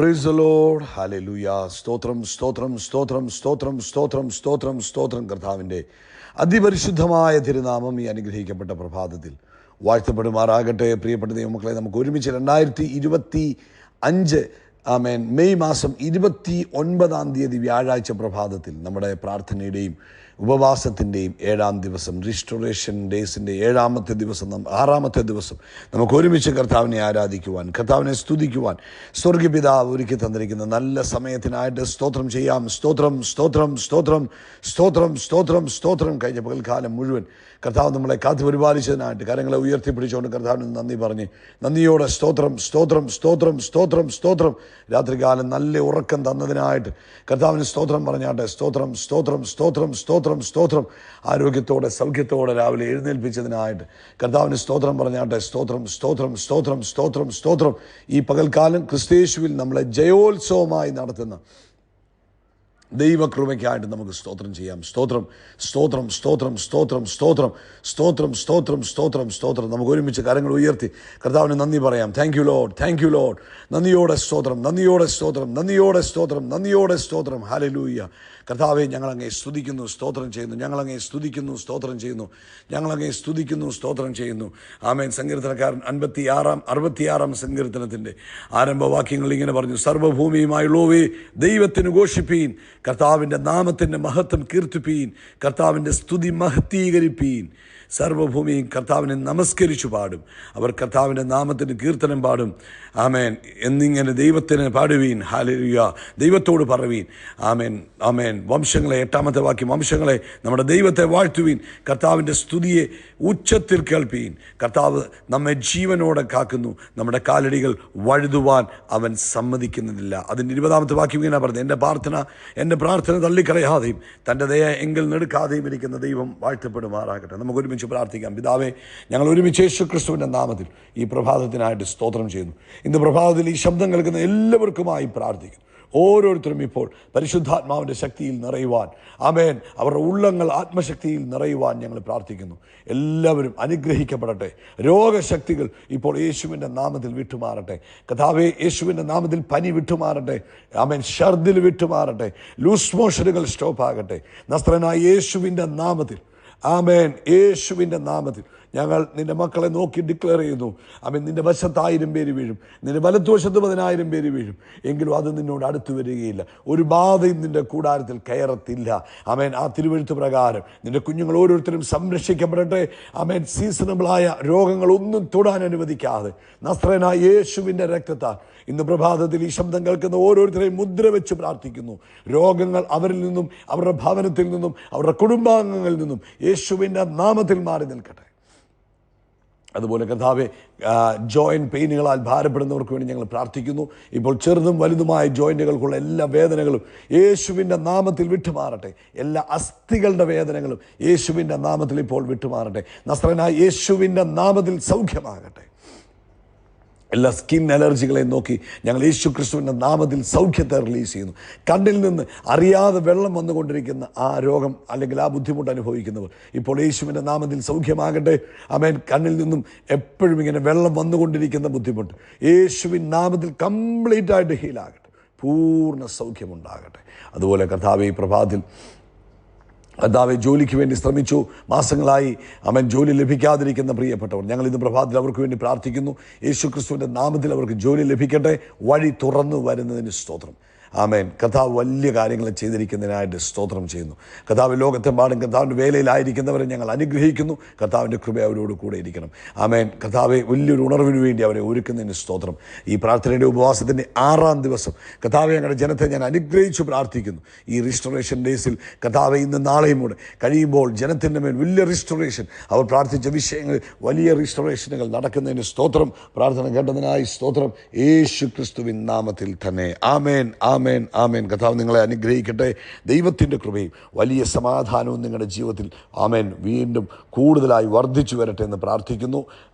Praise the Lord. Hallelujah. സ്തോത്രം സ്തോത്രം സ്തോത്രം സ്തോത്രം സ്തോത്രം സ്തോത്രം സ്തോത്രം. കർത്താവിൻ്റെ അതിപരിശുദ്ധമായ തിരുനാമം ഈ അനുഗ്രഹിക്കപ്പെട്ട പ്രഭാതത്തിൽ വാഴ്ത്തപ്പെടുമാറാകട്ടെ. പ്രിയപ്പെട്ട ദൈവമക്കളെ, നമുക്ക് ഒരുമിച്ച് 2025 ആമേൻ മെയ് മാസം 29 വ്യാഴാഴ്ച പ്രഭാതത്തിൽ നമ്മുടെ പ്രാർത്ഥനയുടെയും ഉപവാസത്തിൻ്റെയും 7-ാം ദിവസം, റിസ്റ്റോറേഷൻ ഡേയ്സിൻ്റെ 7-ാമത്തെ ദിവസം, 6-ാമത്തെ ദിവസം നമുക്ക് ഒരുമിച്ച് കർത്താവിനെ ആരാധിക്കുവാൻ, കർത്താവിനെ സ്തുതിക്കുവാൻ സ്വർഗപിതാവ് ഒരുക്കി തന്നിരിക്കുന്ന നല്ല സമയത്തിനായിട്ട് സ്തോത്രം ചെയ്യാം. സ്തോത്രം സ്തോത്രം സ്തോത്രം സ്തോത്രം സ്തോത്രം സ്തോത്രം. കഴിഞ്ഞ പകൽക്കാലം മുഴുവൻ കർത്താവ് നമ്മളെ കാത്തു പരിപാലിച്ചതിനായിട്ട് കരങ്ങളെ ഉയർത്തിപ്പിടിച്ചുകൊണ്ട് കർത്താവിന് നന്ദി പറഞ്ഞ് നന്ദിയോടെ സ്തോത്രം സ്തോത്രം സ്തോത്രം സ്തോത്രം സ്തോത്രം. രാത്രികാലം നല്ല ഉറക്കം തന്നതിനായിട്ട് കർത്താവിന് സ്തോത്രം പറഞ്ഞാട്ടെ. സ്തോത്രം സ്തോത്രം സ്തോത്രം സ്തോത്രം സ്തോത്രം. ആരോഗ്യത്തോടെ സൗഖ്യത്തോടെ രാവിലെ എഴുന്നേൽപ്പിച്ചതിനായിട്ട് കർത്താവിന് സ്തോത്രം പറഞ്ഞാട്ടെ. സ്തോത്രം സ്തോത്രം സ്തോത്രം സ്തോത്രം സ്തോത്രം. ഈ പകൽക്കാലം ക്രിസ്തയേശുവിൽ നമ്മളെ ജയോത്സവമായി നടത്തുന്ന ദൈവകൃപയ്ക്കായിട്ട് നമുക്ക് സ്തോത്രം ചെയ്യാം. സ്തോത്രം സ്തോത്രം സ്തോത്രം സ്തോത്രം സ്തോത്രം സ്തോത്രം സ്തോത്രം സ്തോത്രം സ്തോത്രം. നമുക്ക് ഒരുമിച്ച് കരങ്ങൾ ഉയർത്തി കർത്താവിന് നന്ദി പറയാം. Thank you Lord, thank you Lord. നന്ദിയോടെ സ്തോത്രം, നന്ദിയോടെ സ്തോത്രം, നന്ദിയോടെ സ്തോത്രം, നന്ദിയോടെ സ്തോത്രം. ഹല്ലേലൂയ. കർത്താവെ, ഞങ്ങളങ്ങേ സ്തുതിക്കുന്നു, സ്തോത്രം ചെയ്യുന്നു. ഞങ്ങളങ്ങേ സ്തുതിക്കുന്നു, സ്തോത്രം ചെയ്യുന്നു. ഞങ്ങളങ്ങേ സ്തുതിക്കുന്നു, സ്തോത്രം ചെയ്യുന്നു. ആമേൻ. സങ്കീർത്തനക്കാരൻ 66-ാം സങ്കീർത്തനത്തിൻ്റെ ആരംഭവാക്യങ്ങൾ ഇങ്ങനെ പറഞ്ഞു: സർവ്വഭൂമിയുമായുള്ളവേ ദൈവത്തിന് ഘോഷിപ്പീൻ, കർത്താവിൻ്റെ നാമത്തിൻ്റെ മഹത്വം കീർത്തിപ്പീൻ, കർത്താവിൻ്റെ സ്തുതി മഹത്വീകരിപ്പീൻ. സർവ്വഭൂമിയും കർത്താവിനെ നമസ്കരിച്ചു പാടും, അവർ കർത്താവിൻ്റെ നാമത്തിന് കീർത്തനം പാടും. ആമേൻ. എന്നിങ്ങനെ ദൈവത്തിന് പാടുവീൻ. ഹല്ലേലൂയ. ദൈവത്തോട് പറവീൻ. ആമേൻ ആമേൻ. വംശങ്ങളെ, 8-ാമത്തെ വാക്യം, വംശങ്ങളെ നമ്മുടെ ദൈവത്തെ വാഴ്ത്തുവീൻ, കർത്താവിൻ്റെ സ്തുതിയെ ഉച്ചത്തിൽ കേൾപ്പീൻ. കർത്താവ് നമ്മെ ജീവനോടെ കാക്കുന്നു, നമ്മുടെ കാലടികൾ വഴുതുവാൻ അവൻ സമ്മതിക്കുന്നതില്ല. അതിൻ്റെ 20-ാമത്തെ വാക്യം ഇങ്ങനെ പറഞ്ഞു: എൻ്റെ പ്രാർത്ഥന തള്ളിക്കളയാതെയും തൻ്റെ ദയ എങ്കിൽ നെടുക്കാതെയും ഇരിക്കുന്ന ദൈവം വാഴ്ത്തപ്പെടുമാറാകട്ടെ. നമുക്ക് ഒരുമിച്ച് പ്രാർത്ഥിക്കാം. പിതാവേ, ഞങ്ങൾ ഒരുമിച്ച് യേശു ക്രിസ്തുവിൻ്റെ നാമത്തിൽ ഈ പ്രഭാതത്തിനായിട്ട് സ്തോത്രം ചെയ്യുന്നു. ഇന്ന് പ്രഭാതത്തിൽ ഈ ശബ്ദം കേൾക്കുന്ന എല്ലാവർക്കുമായി പ്രാർത്ഥിക്കുന്നു. ഓരോരുത്തരും ഇപ്പോൾ പരിശുദ്ധാത്മാവിൻ്റെ ശക്തിയിൽ നിറയുവാൻ, ആമേൻ, അവരുടെ ഉള്ളങ്ങൾ ആത്മശക്തിയിൽ നിറയുവാൻ ഞങ്ങൾ പ്രാർത്ഥിക്കുന്നു. എല്ലാവരും അനുഗ്രഹിക്കപ്പെടട്ടെ. രോഗശക്തികൾ ഇപ്പോൾ യേശുവിൻ്റെ നാമത്തിൽ വിട്ടുമാറട്ടെ. കർത്താവേ, യേശുവിൻ്റെ നാമത്തിൽ പനി വിട്ടുമാറട്ടെ. ആമേൻ. ഛർദ്ദിൽ വിട്ടുമാറട്ടെ. ലൂസ് മോഷനുകൾ സ്റ്റോപ്പാകട്ടെ. നസ്രനായ യേശുവിൻ്റെ നാമത്തിൽ, ആമേൻ, യേശുവിൻ്റെ നാമത്തിൽ ഞങ്ങൾ നിൻ്റെ മക്കളെ നോക്കി ഡിക്ലെയർ ചെയ്യുന്നു. ആമേൻ. നിൻ്റെ വശത്ത് 1000 പേര് വീഴും, നിൻ്റെ വലത്തുവശത്ത് 10,000 പേര് വീഴും, എങ്കിലും അത് നിന്നോട് അടുത്ത് വരികയില്ല. ഒരു ബാധയും നിൻ്റെ കൂടാരത്തിൽ കയറത്തില്ല. ആമേൻ. ആ തിരുവെഴുത്ത് പ്രകാരം നിൻ്റെ കുഞ്ഞുങ്ങൾ ഓരോരുത്തരും സംരക്ഷിക്കപ്പെടട്ടെ. ആമേൻ. സീസണബിളായ രോഗങ്ങളൊന്നും തൊടാൻ അനുവദിക്കാതെ നസ്രനായ യേശുവിൻ്റെ രക്തത്താൽ ഇന്ന് പ്രഭാതത്തിൽ ഈ ശബ്ദം കേൾക്കുന്ന ഓരോരുത്തരെയും മുദ്ര വെച്ച് പ്രാർത്ഥിക്കുന്നു. രോഗങ്ങൾ അവരിൽ നിന്നും, അവരുടെ ഭവനത്തിൽ നിന്നും, അവരുടെ കുടുംബാംഗങ്ങളിൽ നിന്നും യേശുവിൻ്റെ നാമത്തിൽ മാറി നിൽക്കട്ടെ. അതുപോലെ കർത്താവെ, ജോയിൻറ്റ് പെയിനുകളാൽ ഭാരപ്പെടുന്നവർക്ക് വേണ്ടി ഞങ്ങൾ പ്രാർത്ഥിക്കുന്നു. ഇപ്പോൾ ചെറുതും വലുതുമായ ജോയിൻറ്റുകൾക്കുള്ള എല്ലാ വേദനകളും യേശുവിൻ്റെ നാമത്തിൽ വിട്ടുമാറട്ടെ. എല്ലാ അസ്ഥികളുടെ വേദനകളും യേശുവിൻ്റെ നാമത്തിൽ ഇപ്പോൾ വിട്ടുമാറട്ടെ. നസ്രനായ യേശുവിൻ്റെ നാമത്തിൽ സൗഖ്യമാകട്ടെ. എല്ലാ സ്കിൻ അലർജികളെയും നോക്കി ഞങ്ങൾ യേശു ക്രിസ്തുവിൻ്റെ നാമത്തിൽ സൗഖ്യത്തെ റിലീസ് ചെയ്യുന്നു. കണ്ണിൽ നിന്ന് അറിയാതെ വെള്ളം വന്നുകൊണ്ടിരിക്കുന്ന ആ രോഗം അല്ലെങ്കിൽ ആ ബുദ്ധിമുട്ട് അനുഭവിക്കുന്നവർ ഇപ്പോൾ യേശുവിൻ്റെ നാമത്തിൽ സൗഖ്യമാകട്ടെ. ആമേൻ. കണ്ണിൽ നിന്നും എപ്പോഴും ഇങ്ങനെ വെള്ളം വന്നുകൊണ്ടിരിക്കുന്ന ബുദ്ധിമുട്ട് യേശുവിൻ നാമത്തിൽ കംപ്ലീറ്റ് ആയിട്ട് ഹീലാകട്ടെ. പൂർണ്ണ സൗഖ്യമുണ്ടാകട്ടെ. അതുപോലെ കർത്താവേ, ഈ പ്രഭാതത്തിൽ കർത്താവെ, ജോലിക്ക് വേണ്ടി ശ്രമിച്ചു മാസങ്ങളായി അവൻ ജോലി ലഭിക്കാതിരിക്കുന്ന പ്രിയപ്പെട്ടവർ, ഞങ്ങൾ ഇന്ന് പ്രഭാതത്തിൽ അവർക്ക് വേണ്ടി പ്രാർത്ഥിക്കുന്നു. യേശു ക്രിസ്തുവിൻ്റെ നാമത്തിൽ അവർക്ക് ജോലി ലഭിക്കട്ടെ. വഴി തുറന്നു വരുന്നതിന് സ്തോത്രം. ആമേൻ. കർത്താവ് വലിയ കാര്യങ്ങൾ ചെയ്തിരിക്കുന്നതിനായിട്ട് സ്തോത്രം ചെയ്യുന്നു. കർത്താവ് ലോകത്തെമ്പാടും കർത്താവിൻ്റെ വേലയിലായിരിക്കുന്നവരെ ഞങ്ങൾ അനുഗ്രഹിക്കുന്നു. കർത്താവിൻ്റെ കൃപ അവരോട് കൂടെ ഇരിക്കണം. ആമേൻ. കർത്താവെ, വലിയൊരു ഉണർവിന് വേണ്ടി അവരെ ഒരുക്കുന്നതിന് സ്തോത്രം. ഈ പ്രാർത്ഥനയുടെ ഉപവാസത്തിൻ്റെ 6-ാം ദിവസം കർത്താവെ, ഞങ്ങളുടെ ജനത്തെ ഞാൻ അനുഗ്രഹിച്ചു പ്രാർത്ഥിക്കുന്നു. ഈ റിസ്റ്റോറേഷൻ ഡേയ്സിൽ കർത്താവെ, ഇന്ന് നാളെയും കൂടെ കഴിയുമ്പോൾ ജനത്തിൻ്റെ മേൽ വലിയ റിസ്റ്റോറേഷൻ, അവർ പ്രാർത്ഥിച്ച വിഷയങ്ങൾ വലിയ റിസ്റ്റോറേഷനുകൾ നടക്കുന്നതിന് സ്തോത്രം. പ്രാർത്ഥന കേട്ടതിനായി സ്തോത്രം. യേശു ക്രിസ്തുവിൻ നാമത്തിൽ തന്നെ. ആമേൻ ആമേൻ ആമേൻ. കർത്താവ് നിങ്ങളെ അനുഗ്രഹിക്കട്ടെ. ദൈവത്തിൻ്റെ കൃപയും വലിയ സമാധാനവും നിങ്ങളുടെ ജീവിതത്തിൽ, ആമേൻ, വീണ്ടും കൂടുതലായി വർദ്ധിച്ചു വരട്ടെ എന്ന് പ്രാർത്ഥിക്കുന്നു.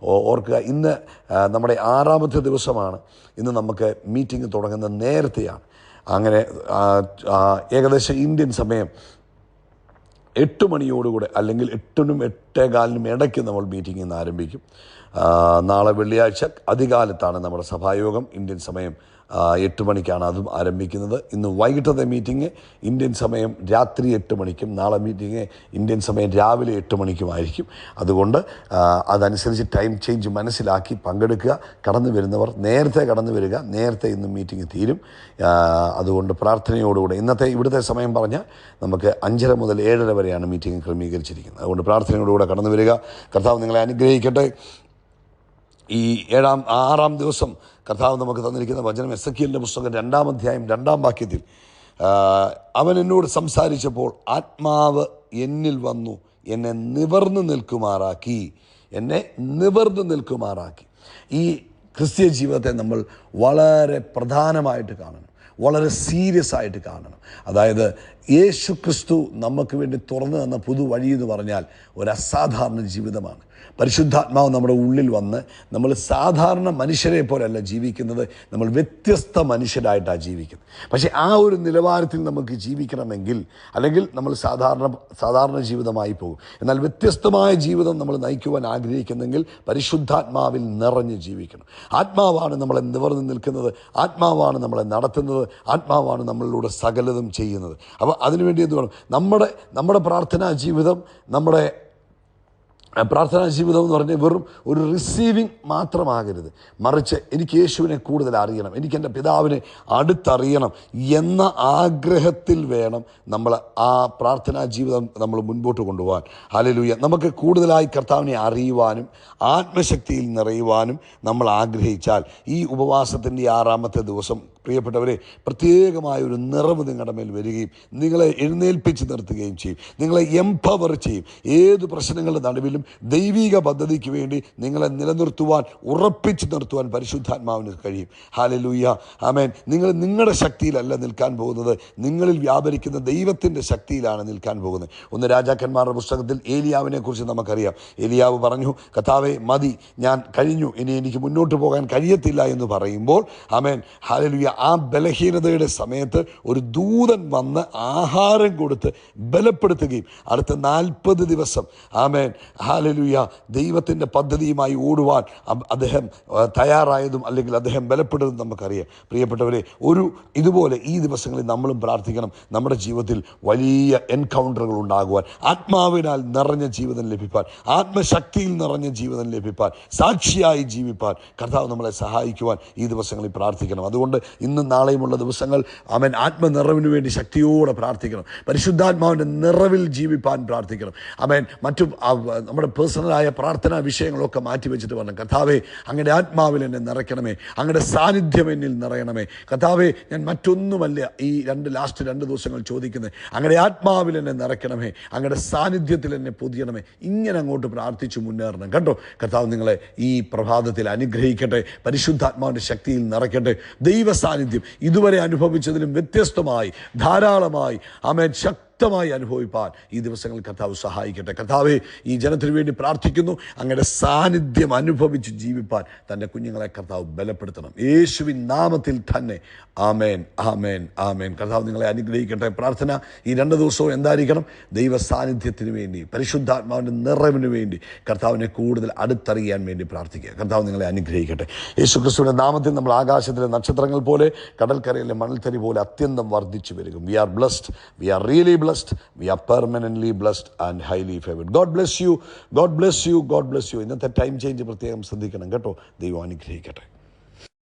ഓർക്കുക, ഇന്ന് നമ്മുടെ 6-ാമത്തെ ദിവസമാണ്. ഇന്ന് നമുക്ക് മീറ്റിംഗ് തുടങ്ങുന്നത് നേരത്തെയാണ്. അങ്ങനെ ഏകദേശം ഇന്ത്യൻ സമയം 8 മണിയോടുകൂടെ അല്ലെങ്കിൽ 8-നും 8:15 ഇടയ്ക്ക് നമ്മൾ മീറ്റിംഗ് ഇന്ന് ആരംഭിക്കും. നാളെ വെള്ളിയാഴ്ച അധികാലത്താണ് നമ്മുടെ സഭായോഗം. ഇന്ത്യൻ സമയം 8 മണിക്കാണ് അതും ആരംഭിക്കുന്നത്. ഇന്ന് വൈകിട്ടത്തെ മീറ്റിംഗ് ഇന്ത്യൻ സമയം രാത്രി 8 മണിക്കും, നാളെ മീറ്റിംഗ് ഇന്ത്യൻ സമയം രാവിലെ 8 മണിക്കുമായിരിക്കും. അതുകൊണ്ട് അതനുസരിച്ച് ടൈം ചേഞ്ച് മനസ്സിലാക്കി പങ്കെടുക്കുക. കടന്നു വരുന്നവർ നേരത്തെ കടന്നു വരിക. നേരത്തെ ഇന്ന് മീറ്റിംഗ് തീരും. അതുകൊണ്ട് പ്രാർത്ഥനയോടുകൂടെ ഇന്നത്തെ ഇവിടുത്തെ സമയം പറഞ്ഞാൽ നമുക്ക് 5:30 മുതൽ 7:30 വരെയാണ് മീറ്റിംഗ് ക്രമീകരിച്ചിരിക്കുന്നത്. അതുകൊണ്ട് പ്രാർത്ഥനയോടുകൂടെ കടന്നു വരിക. കർത്താവ് നിങ്ങളെ അനുഗ്രഹിക്കട്ടെ. ഈ 6-ാം ദിവസം കർത്താവ് നമുക്ക് തന്നിരിക്കുന്ന വചനം എസെക്കിയേലിൻ്റെ പുസ്തകം 2-ാം അധ്യായം 2-ാം വാക്യത്തിൽ അവൻ എന്നോട് സംസാരിച്ചപ്പോൾ ആത്മാവ് എന്നിൽ വന്നു എന്നെ നിവർന്നു നിൽക്കുമാറാക്കി. ഈ ക്രിസ്തീയ ജീവിതത്തെ നമ്മൾ വളരെ പ്രധാനമായിട്ട് കാണണം, വളരെ സീരിയസ് ആയിട്ട് കാണണം. അതായത് യേശു ക്രിസ്തു നമുക്ക് വേണ്ടി തുറന്നു തന്ന പുതുവഴി എന്ന് പറഞ്ഞാൽ ഒരു അസാധാരണ ജീവിതമാണ്. പരിശുദ്ധാത്മാവ് നമ്മുടെ ഉള്ളിൽ വന്ന് നമ്മൾ സാധാരണ മനുഷ്യരെ പോലെയല്ല ജീവിക്കുന്നത്, നമ്മൾ വ്യത്യസ്ത മനുഷ്യരായിട്ടാണ് ജീവിക്കുന്നത്. പക്ഷേ ആ ഒരു നിലവാരത്തിൽ നമുക്ക് ജീവിക്കണമെങ്കിൽ, അല്ലെങ്കിൽ നമ്മൾ സാധാരണ ജീവിതമായി പോകും. എന്നാൽ വ്യത്യസ്തമായ ജീവിതം നമ്മൾ നയിക്കുവാൻ ആഗ്രഹിക്കുന്നെങ്കിൽ പരിശുദ്ധാത്മാവിൽ നിറഞ്ഞ് ജീവിക്കണം. ആത്മാവാണ് നമ്മളെ നിവർന്നു നിൽക്കുന്നത്, ആത്മാവാണ് നമ്മളെ നടത്തുന്നത്, ആത്മാവാണ് നമ്മളിലൂടെ സകലതും ചെയ്യുന്നത്. അപ്പോൾ അതിനുവേണ്ടി എന്ത് വേണം? നമ്മുടെ പ്രാർത്ഥനാ ജീവിതം എന്ന് പറഞ്ഞാൽ വെറും ഒരു റിസീവിങ് മാത്രമാകരുത്. മറിച്ച് എനിക്ക് യേശുവിനെ കൂടുതൽ അറിയണം, എനിക്ക് എൻ്റെ പിതാവിനെ അടുത്തറിയണം എന്ന ആഗ്രഹത്തിൽ വേണം നമ്മൾ ആ പ്രാർത്ഥനാ ജീവിതം നമ്മൾ മുൻപോട്ട് കൊണ്ടുപോകാൻ. ഹല്ലേലൂയ. നമുക്ക് കൂടുതലായി കർത്താവിനെ അറിയുവാനും ആത്മശക്തിയിൽ നിറയുവാനും നമ്മൾ ആഗ്രഹിച്ചാൽ ഈ ഉപവാസത്തിൻ്റെ 6-ാമത്തെ ദിവസം പ്രിയപ്പെട്ടവരെ പ്രത്യേകമായ ഒരു നിറവ് നിങ്ങളുടെ മേൽ വരികയും നിങ്ങളെ എഴുന്നേൽപ്പിച്ച് നിർത്തുകയും ചെയ്യും, നിങ്ങളെ എംപവർ ചെയ്യും. ഏത് പ്രശ്നങ്ങളുടെ നടുവിലും ദൈവിക പദ്ധതിക്ക് വേണ്ടി നിങ്ങളെ നിലനിർത്തുവാൻ, ഉറപ്പിച്ച് നിർത്തുവാൻ പരിശുദ്ധാത്മാവിന് കഴിയും. ഹല്ലേലൂയ, ആമേൻ. നിങ്ങൾ നിങ്ങളുടെ ശക്തിയിലല്ല നിൽക്കാൻ പോകുന്നത്, നിങ്ങളിൽ വ്യാപരിക്കുന്ന ദൈവത്തിൻ്റെ ശക്തിയിലാണ് നിൽക്കാൻ പോകുന്നത്. 1 രാജാക്കന്മാരുടെ പുസ്തകത്തിൽ ഏലിയാവിനെ കുറിച്ച് നമുക്കറിയാം. ഏലിയാവ് പറഞ്ഞു, കർത്താവേ മതി, ഞാൻ കഴിഞ്ഞു, ഇനി എനിക്ക് മുന്നോട്ട് പോകാൻ കഴിയത്തില്ല എന്ന് പറയുമ്പോൾ, ആമേൻ, ഹല്ലേലൂയ, ആ ബലഹീനതയുടെ സമയത്ത് ഒരു ദൂതൻ വന്ന് ആഹാരം കൊടുത്ത് ബലപ്പെടുത്തുകയും അടുത്ത 40 ദിവസം, ആമേൻ, ഹല്ലേലൂയ, ദൈവത്തിൻ്റെ പദ്ധതിയുമായി ഓടുവാൻ അദ്ദേഹം തയ്യാറായതും അല്ലെങ്കിൽ അദ്ദേഹം ബലപ്പെട്ടതും നമുക്കറിയാം. പ്രിയപ്പെട്ടവരെ, ഇതുപോലെ ഈ ദിവസങ്ങളിൽ നമ്മളും പ്രാർത്ഥിക്കണം. നമ്മുടെ ജീവിതത്തിൽ വലിയ എൻകൗണ്ടറുകൾ ഉണ്ടാകുവാൻ, ആത്മാവിനാൽ നിറഞ്ഞ ജീവിതം ലഭിപ്പാൻ, ആത്മശക്തിയിൽ നിറഞ്ഞ ജീവിതം ലഭിപ്പാൻ, സാക്ഷിയായി ജീവിപ്പാൻ കർത്താവ് നമ്മളെ സഹായിക്കുവാൻ ഈ ദിവസങ്ങളിൽ പ്രാർത്ഥിക്കണം. അതുകൊണ്ട് ഇന്നും നാളെയുമുള്ള ദിവസങ്ങൾ അവൻ ആത്മനിറവിന് വേണ്ടി ശക്തിയോടെ പ്രാർത്ഥിക്കണം. പരിശുദ്ധാത്മാവിൻ്റെ നിറവിൽ ജീവിപ്പാൻ പ്രാർത്ഥിക്കണം. അവൻ നമ്മുടെ പേഴ്സണലായ പ്രാർത്ഥനാ വിഷയങ്ങളൊക്കെ മാറ്റിവെച്ചിട്ട് പറഞ്ഞു, കർത്താവേ അങ്ങയുടെ ആത്മാവിൽ എന്നെ നിറയ്ക്കണമേ, അങ്ങയുടെ സാന്നിധ്യം എന്നിൽ നിറയണമേ. കർത്താവേ, ഞാൻ മറ്റൊന്നുമല്ല ഈ ലാസ്റ്റ് 2 ദിവസങ്ങൾ ചോദിക്കുന്നത്, അങ്ങയുടെ ആത്മാവിൽ എന്നെ നിറയ്ക്കണമേ, അങ്ങയുടെ സാന്നിധ്യത്തിൽ എന്നെ പൊതിയണമേ. ഇങ്ങനെ അങ്ങോട്ട് പ്രാർത്ഥിച്ചു മുന്നേറണം കേട്ടോ. കർത്താവ് നിങ്ങളെ ഈ പ്രഭാതത്തിൽ അനുഗ്രഹിക്കട്ടെ, പരിശുദ്ധാത്മാവിൻ്റെ ശക്തിയിൽ നിറയ്ക്കട്ടെ. ദൈവ സാന്നിധ്യം ഇതുവരെ അനുഭവിച്ചതിലും വ്യത്യസ്തമായി ധാരാളമായി ആമേൻ ശക്തമായി അനുഭവിപ്പാൻ ഈ ദിവസങ്ങളിൽ കർത്താവ് സഹായിക്കട്ടെ. കർത്താവേ, ഈ ജനത്തിനു വേണ്ടി പ്രാർത്ഥിക്കുന്നു, അങ്ങയുടെ സാന്നിധ്യം അനുഭവിച്ച് ജീവിപ്പാൻ തൻ്റെ കുഞ്ഞുങ്ങളെ കർത്താവ് ബലപ്പെടുത്തണം, യേശുവിൻ നാമത്തിൽ തന്നെ. ആമേൻ, ആമേൻ, ആമേൻ. കർത്താവ് നിങ്ങളെ അനുഗ്രഹിക്കട്ടെ. പ്രാർത്ഥന ഈ 2 ദിവസവും എന്തായിരിക്കണം? ദൈവ സാന്നിധ്യത്തിന് വേണ്ടി, പരിശുദ്ധാത്മാവിൻ്റെ നിറവിന് വേണ്ടി, കർത്താവിനെ കൂടുതൽ അടുത്തറിയാൻ വേണ്ടി പ്രാർത്ഥിക്കുക. കർത്താവ് നിങ്ങളെ അനുഗ്രഹിക്കട്ടെ. യേശുക്രിസ്തുവിൻ്റെ നാമത്തിൽ നമ്മൾ ആകാശത്തിലെ നക്ഷത്രങ്ങൾ പോലെ, കടൽക്കരയിലെ മണൽത്തരി പോലെ അത്യന്തം വർദ്ധിച്ചു വരിക. We are blessed, we are really blessed, we are permanently blessed and highly favored. God bless you, God bless you, God bless you. ഇന്നത്തെ ടൈം ചേഞ്ച് പ്രത്യേകം ശ്രദ്ധിക്കണം കേട്ടോ. ദൈവം അനുഗ്രഹിക്കട്ടെ.